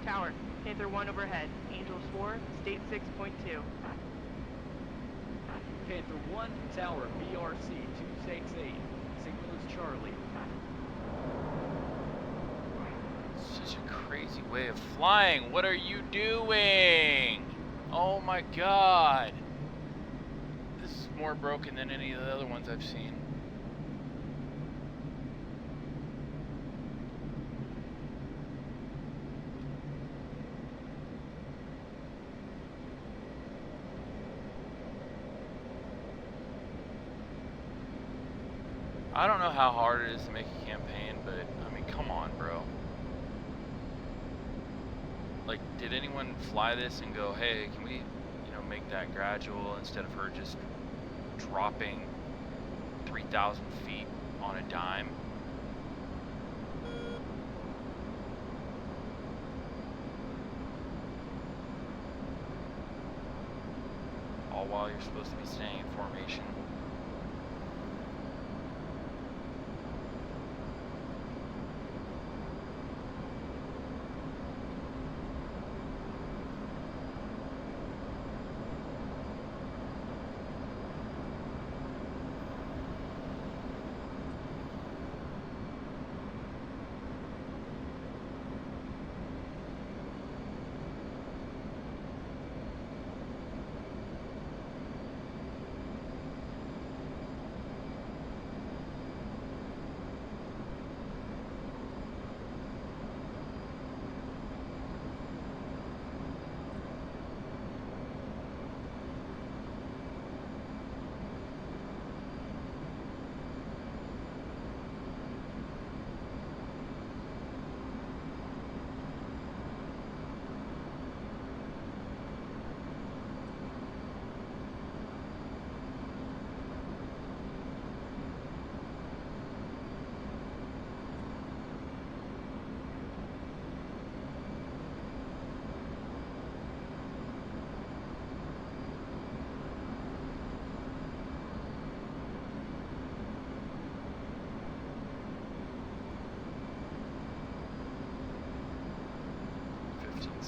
Tower, Panther 1 overhead. Angels 4, state 6.2. Panther 1, Tower, BRC 268. Signal is Charlie. Such a crazy way of flying. What are you doing? Oh my god. This is more broken than any of the other ones I've seen. I don't know how hard it is to make a campaign, but I mean, come on, bro. Like, did anyone fly this and go, hey, can we, you know, make that gradual instead of her just dropping 3,000 feet on a dime? All while you're supposed to be staying in formation.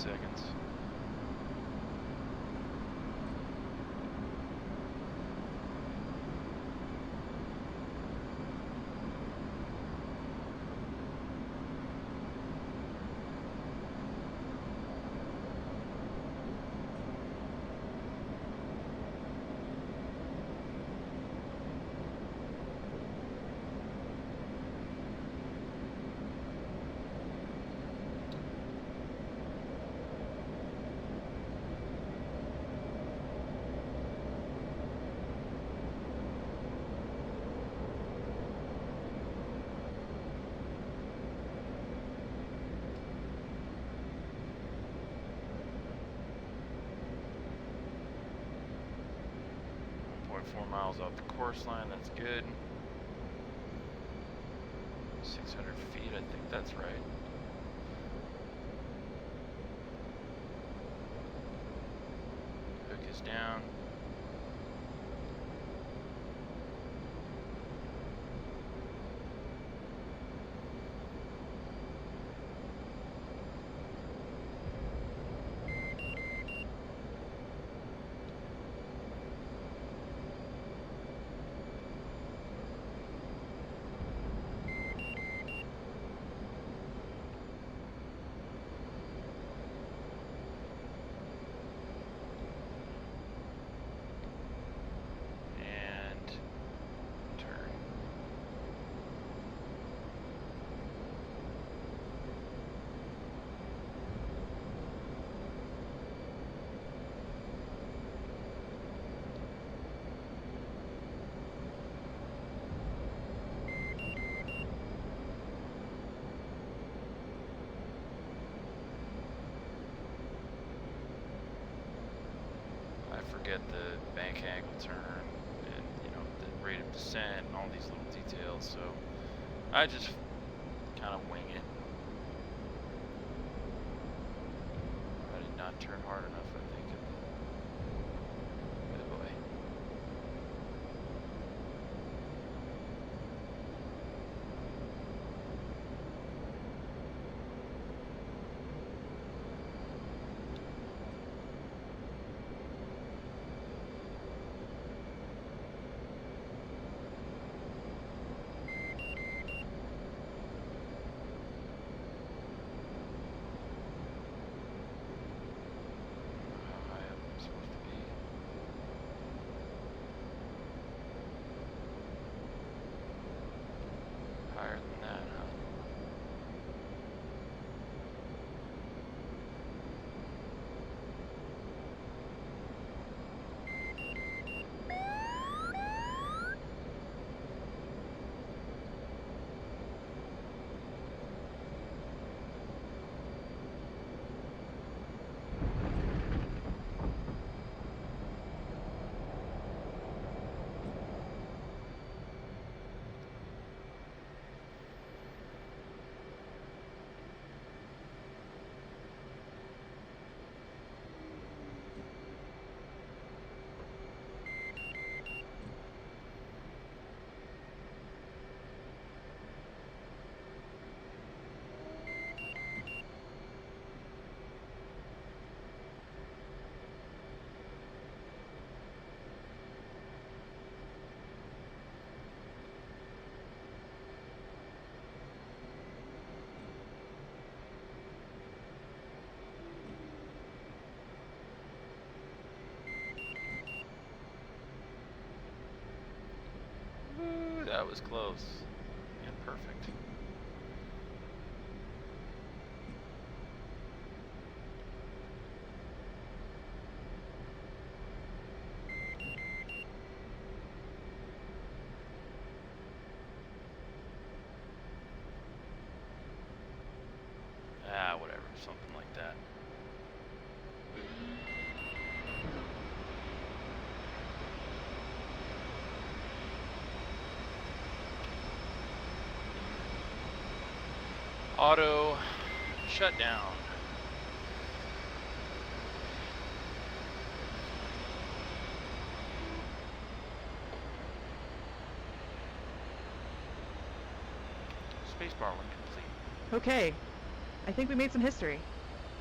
seconds. .4 miles off the course line, that's good. 600 feet, I think that's right. Hook is down. Forget the bank angle turn and the rate of descent and all these little details, so I just kind of wing it. I did not turn hard enough, I think. Good boy. Higher than that, huh? Ooh, that was close and perfect. Whatever, something like that. Auto shutdown. Spacebar when complete. Okay, I think we made some history.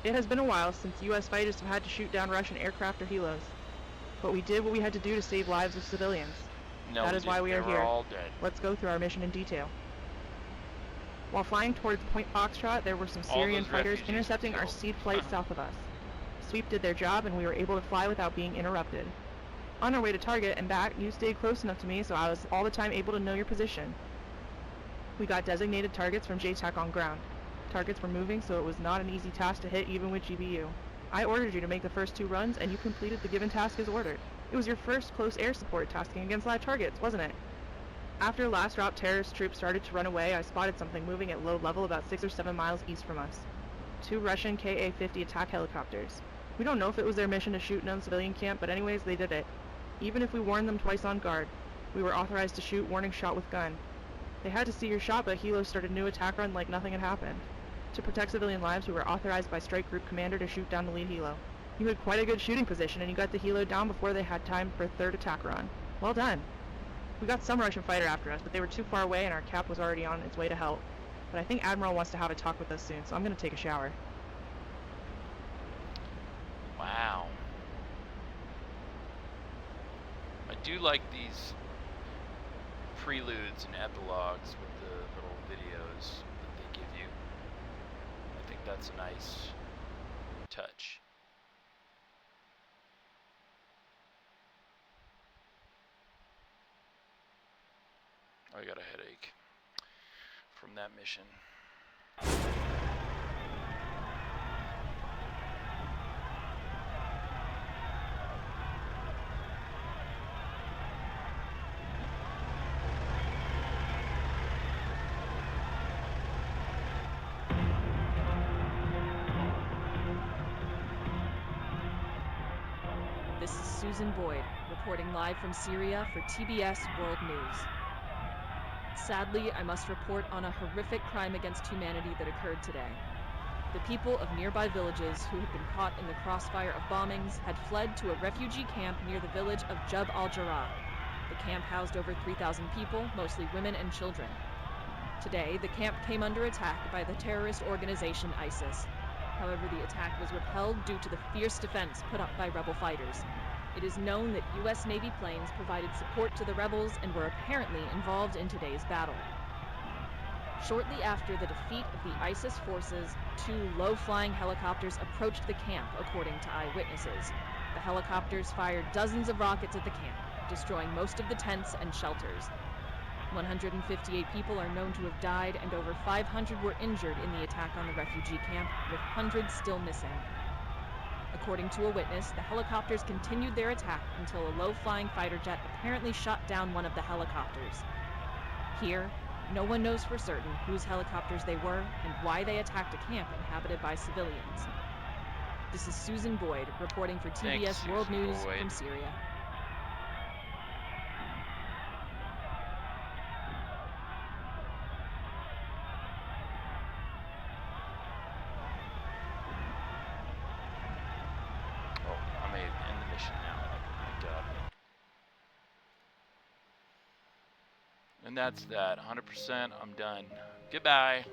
It has been a while since U.S. fighters have had to shoot down Russian aircraft or helos. But we did what we had to do to save lives of civilians. No, That is why we they are were here. all dead. Let's go through our mission in detail. While flying towards Point Foxtrot, there were some All Syrian those fighters refugees were intercepting our killed. seed flight south of us. Sweep did their job and we were able to fly without being interrupted. On our way to target and back, you stayed close enough to me so I was all the time able to know your position. We got designated targets from JTAC on ground. Targets were moving, so it was not an easy task to hit even with GBU. I ordered you to make the first 2 runs and you completed the given task as ordered. It was your first close air support tasking against live targets, wasn't it? After last drop terrorist troops started to run away, I spotted something moving at low level about 6 or 7 miles east from us. 2 Russian Ka-50 attack helicopters. We don't know if it was their mission to shoot known civilian camp, but anyways, they did it. Even if we warned them twice on guard, we were authorized to shoot warning shot with gun. They had to see your shot, but Helo started a new attack run like nothing had happened. To protect civilian lives, we were authorized by Strike Group Commander to shoot down the lead Helo. You had quite a good shooting position, and you got the Helo down before they had time for a 3rd attack run. Well done. We got some Russian fighter after us, but they were too far away and our cap was already on its way to help. But I think Admiral wants to have a talk with us soon, so I'm going to take a shower. Wow. I do like these preludes and epilogues with the little videos that they give you. I think that's a nice touch. I got a headache from that mission. This is Susan Boyd, reporting live from Syria for TBS World News. Sadly, I must report on a horrific crime against humanity that occurred today. The people of nearby villages who had been caught in the crossfire of bombings had fled to a refugee camp near the village of Jub al-Jarrah. The camp housed over 3,000 people, mostly women and children. Today, the camp came under attack by the terrorist organization ISIS. However, the attack was repelled due to the fierce defense put up by rebel fighters. It is known that U.S. Navy planes provided support to the rebels and were apparently involved in today's battle. Shortly after the defeat of the ISIS forces, 2 low-flying helicopters approached the camp, according to eyewitnesses. The helicopters fired dozens of rockets at the camp, destroying most of the tents and shelters. 158 people are known to have died and over 500 were injured in the attack on the refugee camp, with hundreds still missing. According to a witness, the helicopters continued their attack until a low-flying fighter jet apparently shot down one of the helicopters. Here, no one knows for certain whose helicopters they were and why they attacked a camp inhabited by civilians. This is Susan Boyd, reporting for TBS World News from Syria. And that's that. 100%. I'm done. Goodbye.